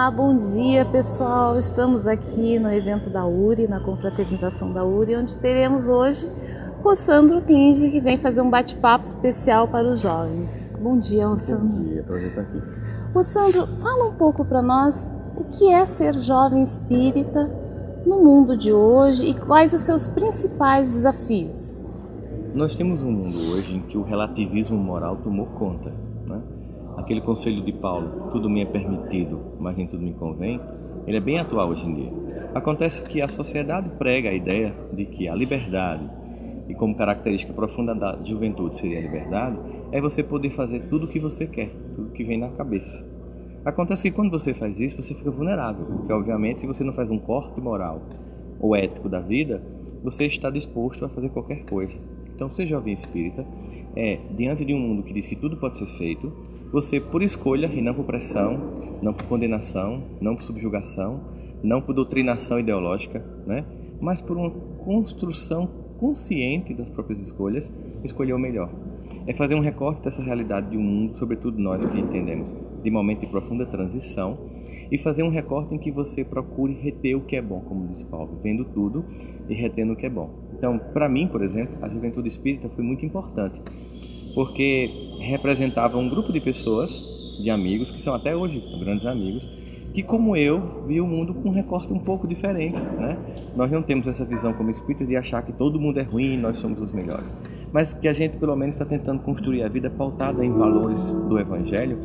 Olá, bom dia pessoal, estamos aqui no evento da URI, na confraternização da URI, onde teremos hoje Rossandro Klinge, que vem fazer um bate-papo especial para os jovens. Bom dia, Rossandro. Bom dia, prazer estar aqui. Rossandro, fala um pouco para nós o que é ser jovem espírita no mundo de hoje e quais os seus principais desafios. Nós temos um mundo hoje em que o relativismo moral tomou conta, né? Aquele conselho de Paulo, tudo me é permitido, mas nem tudo me convém, ele é bem atual hoje em dia. Acontece que a sociedade prega a ideia de que a liberdade, e como característica profunda da juventude seria a liberdade, é você poder fazer tudo o que você quer, tudo que vem na cabeça. Acontece que quando você faz isso, você fica vulnerável, porque obviamente se você não faz um corte moral ou ético da vida, você está disposto a fazer qualquer coisa. Então, ser jovem espírita diante de um mundo que diz que tudo pode ser feito, você, por escolha e não por pressão, não por condenação, não por subjugação, não por doutrinação ideológica, né? Mas por uma construção consciente das próprias escolhas, escolher o melhor. É fazer um recorte dessa realidade de um mundo, sobretudo nós que entendemos de momento de profunda transição, e fazer um recorte em que você procure reter o que é bom, como diz Paulo, vendo tudo e retendo o que é bom. Então, para mim, por exemplo, a juventude espírita foi muito importante, porque representava um grupo de pessoas, de amigos, que são até hoje grandes amigos, que como eu, vi o mundo com um recorte um pouco diferente, né? Nós não temos essa visão como espírita de achar que todo mundo é ruim e nós somos os melhores, mas que a gente pelo menos está tentando construir a vida pautada em valores do Evangelho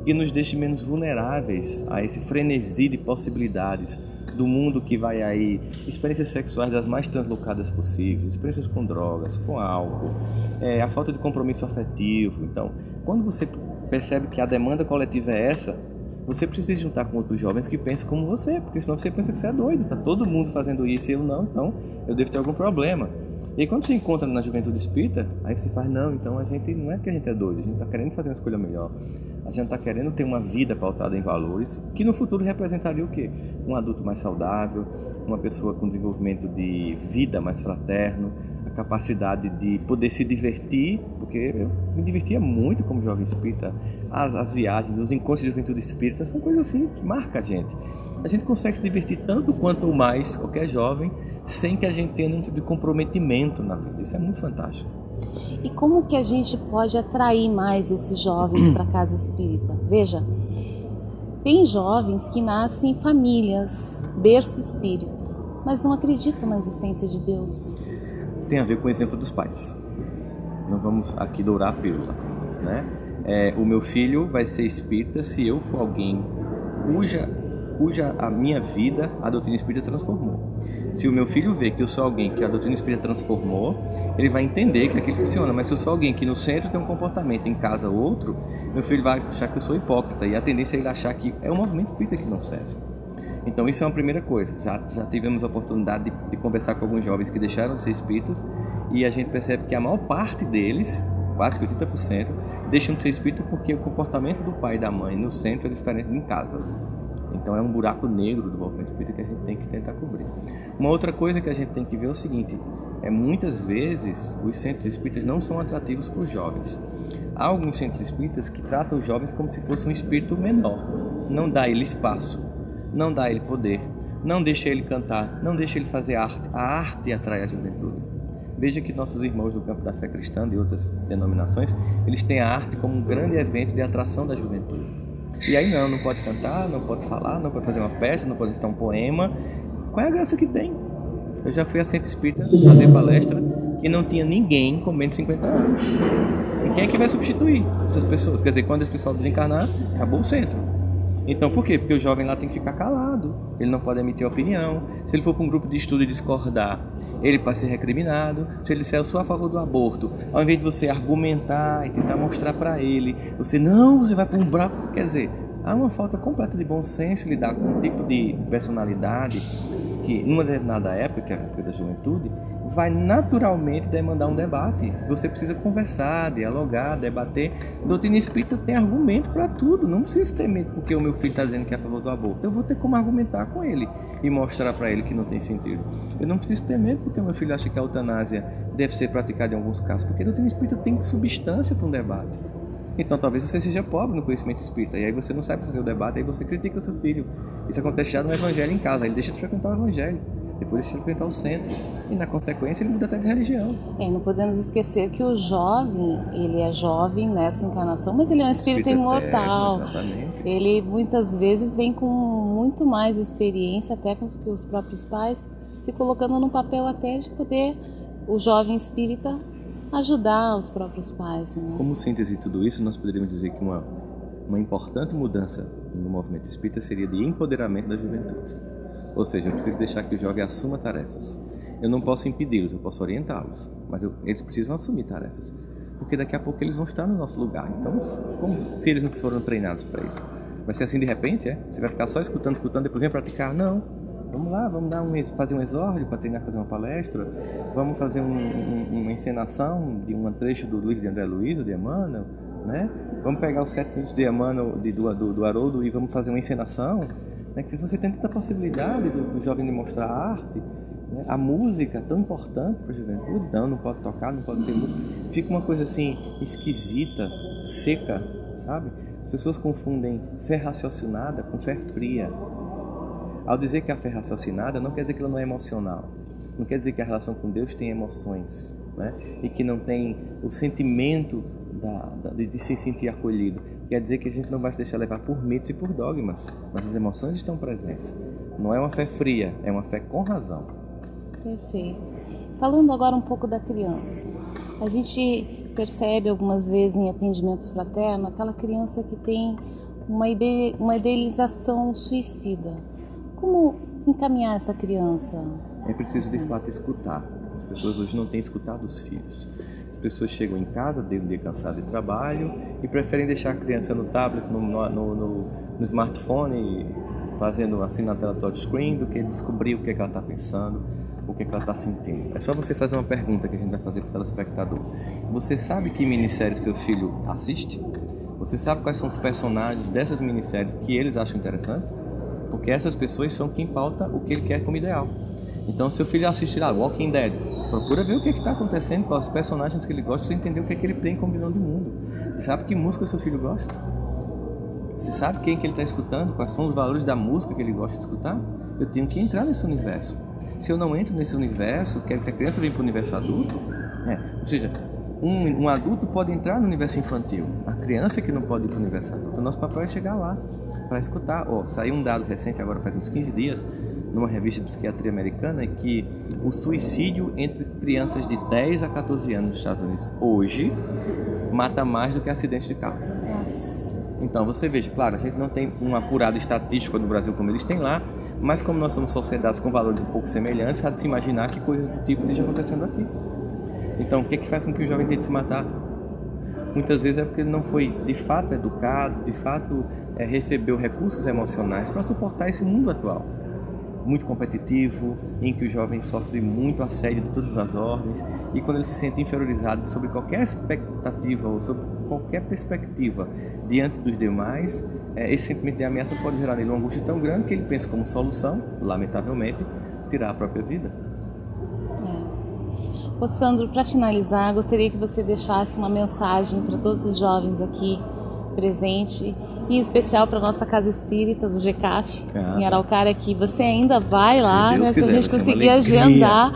que nos deixe menos vulneráveis a esse frenesi de possibilidades do mundo que vai aí, experiências sexuais das mais translocadas possíveis, experiências com drogas, com álcool, a falta de compromisso afetivo. Então, quando você percebe que a demanda coletiva é essa, você precisa se juntar com outros jovens que pensam como você, porque senão você pensa que você é doido, tá todo mundo fazendo isso e eu não, então eu devo ter algum problema. E aí, quando você encontra na juventude espírita, aí você faz, não, então a gente não é que a gente é doido, a gente está querendo fazer uma escolha melhor. A gente está querendo ter uma vida pautada em valores, que no futuro representaria o quê? Um adulto mais saudável, uma pessoa com desenvolvimento de vida mais fraterno, a capacidade de poder se divertir, porque eu me divertia muito como jovem espírita. As viagens, os encontros de juventude espírita são coisas assim que marcam a gente. A gente consegue se divertir tanto quanto ou mais qualquer jovem, sem que a gente tenha nenhum tipo de comprometimento na vida. Isso é muito fantástico. E como que a gente pode atrair mais esses jovens para a casa espírita? Veja, tem jovens que nascem em famílias, berço espírita, mas não acreditam na existência de Deus. Tem a ver com o exemplo dos pais. Não vamos aqui dourar a pílula, né? O meu filho vai ser espírita se eu for alguém cuja a minha vida a doutrina espírita transformou. Se o meu filho vê que eu sou alguém que a doutrina espírita transformou, ele vai entender que aquilo funciona. Mas se eu sou alguém que no centro tem um comportamento, em casa outro, meu filho vai achar que eu sou hipócrita. E a tendência é ele achar que é um movimento espírita que não serve. Então isso é uma primeira coisa. Já tivemos a oportunidade de conversar com alguns jovens que deixaram de ser espíritas e a gente percebe que a maior parte deles, quase que 80%, deixam de ser espírita porque o comportamento do pai e da mãe no centro é diferente de em casa. Então é um buraco negro do movimento espírita que a gente tem que tentar cobrir. Uma outra coisa que a gente tem que ver é o seguinte, muitas vezes os centros espíritas não são atrativos para os jovens. Há alguns centros espíritas que tratam os jovens como se fosse um espírito menor. Não dá ele espaço, não dá ele poder, não deixa ele cantar, não deixa ele fazer arte. A arte atrai a juventude. Veja que nossos irmãos do campo da fé cristã de outras denominações, eles têm a arte como um grande evento de atração da juventude. E aí não pode cantar, não pode falar, não pode fazer uma peça, não pode recitar um poema. Qual é a graça que tem? Eu já fui a centro espírita fazer palestra que não tinha ninguém com menos de 50 anos. E quem é que vai substituir essas pessoas? Quer dizer, quando esse pessoal desencarnar, acabou o centro. Então, por quê? Porque o jovem lá tem que ficar calado, ele não pode emitir opinião. Se ele for para um grupo de estudo e discordar, ele pode ser recriminado. Se ele disser, eu sou a favor do aborto, ao invés de você argumentar e tentar mostrar para ele, você vai para um buraco. Quer dizer, há uma falta completa de bom senso lidar com um tipo de personalidade que, numa determinada época, que é a época da juventude, vai naturalmente demandar um debate. Você precisa conversar, dialogar, debater. A doutrina espírita tem argumento para tudo. Não precisa ter medo porque o meu filho está dizendo que é a favor do aborto. Eu vou ter como argumentar com ele e mostrar para ele que não tem sentido. Eu não preciso ter medo porque o meu filho acha que a eutanásia deve ser praticada em alguns casos, porque a doutrina espírita tem substância para um debate. Então talvez você seja pobre no conhecimento espírita, e aí você não sabe fazer o debate, aí você critica o seu filho. Isso acontece já no evangelho em casa, ele deixa de frequentar o evangelho, depois deixa de frequentar o centro, e na consequência ele muda até de religião. Não podemos esquecer que o jovem, ele é jovem nessa encarnação, mas ele é um espírito imortal. Exatamente. Ele muitas vezes vem com muito mais experiência até com que os próprios pais, se colocando no papel até de poder, o jovem espírita, ajudar os próprios pais, né? Como síntese de tudo isso, nós poderíamos dizer que uma importante mudança no movimento espírita seria de empoderamento da juventude. Ou seja, eu preciso deixar que o jovem assuma tarefas. Eu não posso impedi-los, eu posso orientá-los, mas eles precisam assumir tarefas, porque daqui a pouco eles vão estar no nosso lugar. Então, como se eles não foram treinados para isso? Vai ser assim de repente, Você vai ficar só escutando, depois vem praticar? Não. Vamos lá, vamos fazer um exórdio para treinar, fazer uma palestra. Vamos fazer uma encenação de um trecho do livro de André Luiz, de Emmanuel, né? Vamos pegar os 7 minutos de Emmanuel, do Haroldo, e vamos fazer uma encenação. Né? Que você tem tanta possibilidade do jovem demonstrar a arte, né? A música, tão importante para a juventude, não pode tocar, não pode ter música. Fica uma coisa assim, esquisita, seca, sabe? As pessoas confundem fé raciocinada com fé fria. Ao dizer que a fé raciocinada, não quer dizer que ela não é emocional. Não quer dizer que a relação com Deus tem emoções, né? E que não tem o sentimento de se sentir acolhido. Quer dizer que a gente não vai se deixar levar por mitos e por dogmas, mas as emoções estão presentes. Não é uma fé fria, é uma fé com razão. Perfeito. Falando agora um pouco da criança. A gente percebe algumas vezes em atendimento fraterno aquela criança que tem uma idealização suicida. Como encaminhar essa criança? É preciso de fato escutar. As pessoas hoje não têm escutado os filhos. As pessoas chegam em casa, de um dia cansado de trabalho, e preferem deixar a criança no tablet, no smartphone, fazendo assim na tela touchscreen, do que descobrir o que é que ela está pensando, o que é que ela está sentindo. É só você fazer uma pergunta que a gente vai fazer para o telespectador. Você sabe que minissérie seu filho assiste? Você sabe quais são os personagens dessas minisséries que eles acham interessante? Porque essas pessoas são quem pauta o que ele quer como ideal. Então, seu filho assiste lá Walking Dead, procura ver o que está acontecendo com os personagens que ele gosta, para você entender o que é que ele tem como visão de mundo. Você sabe que música seu filho gosta? Você sabe quem que ele está escutando? Quais são os valores da música que ele gosta de escutar? Eu tenho que entrar nesse universo. Se eu não entro nesse universo, quero que a criança venha para o universo adulto, ou seja, um adulto pode entrar no universo infantil, a criança que não pode ir para o universo adulto. O nosso papel é chegar lá para escutar. Saiu um dado recente, agora faz uns 15 dias, numa revista de psiquiatria americana, que o suicídio entre crianças de 10 a 14 anos nos Estados Unidos hoje mata mais do que acidentes de carro. Então você veja, claro, a gente não tem um apurado estatístico no Brasil como eles têm lá, mas como nós somos sociedades com valores um pouco semelhantes, há de se imaginar que coisas do tipo estejam acontecendo aqui. Então o que é que faz com que o jovem tente se matar? Muitas vezes é porque ele não foi de fato educado, de fato recebeu recursos emocionais para suportar esse mundo atual, muito competitivo, em que o jovem sofre muito assédio de todas as ordens, e quando ele se sente inferiorizado sobre qualquer expectativa ou sobre qualquer perspectiva diante dos demais, esse sentimento de ameaça pode gerar nele uma angústia tão grande que ele pensa como solução, lamentavelmente, tirar a própria vida. Ô Sandro, para finalizar, gostaria que você deixasse uma mensagem para todos os jovens aqui presente, em especial para a nossa Casa Espírita do GCAF, em Araucária, que você ainda vai lá, né? Se a gente conseguir agendar,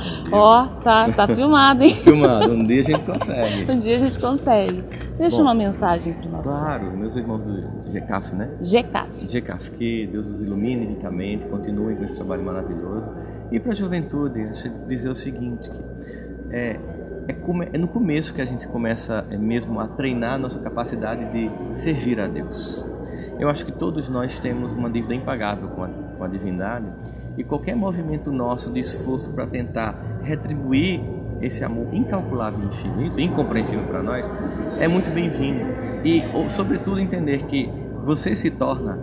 tá filmado, hein? Filmado, um dia a gente consegue. Um dia a gente consegue. Deixa uma mensagem para nós. Claro, meus irmãos do GCAF, né? GCAF, que Deus os ilumine ricamente, continuem com esse trabalho maravilhoso. E para a juventude, deixa eu dizer o seguinte, que é no começo que a gente começa mesmo a treinar a nossa capacidade de servir a Deus. Eu acho que todos nós temos uma dívida impagável com a divindade, e qualquer movimento nosso de esforço para tentar retribuir esse amor incalculável e infinito, incompreensível para nós, é muito bem-vindo. E, sobretudo, entender que você se torna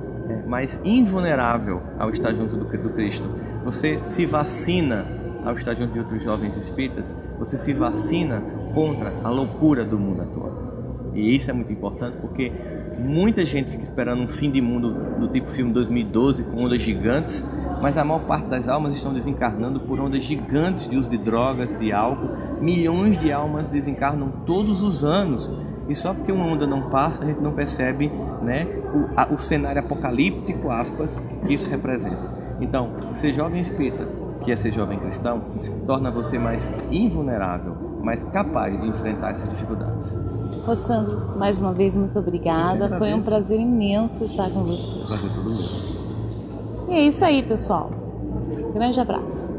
mais invulnerável ao estar junto do Cristo. Você se vacina ao estar junto de outros jovens espíritas, você se vacina contra a loucura do mundo atual. E isso é muito importante, porque muita gente fica esperando um fim de mundo do tipo filme 2012, com ondas gigantes, mas a maior parte das almas estão desencarnando por ondas gigantes de uso de drogas, de álcool. Milhões de almas desencarnam todos os anos, E só porque uma onda não passa, a gente não percebe, né, o cenário apocalíptico, aspas, que isso representa. Então, ser jovem espírita, que é ser jovem cristão, torna você mais invulnerável, mais capaz de enfrentar essas dificuldades. Rossandro, mais uma vez, muito obrigada. Foi um prazer imenso estar com você. Prazer todo meu. E é isso aí, pessoal. Grande abraço.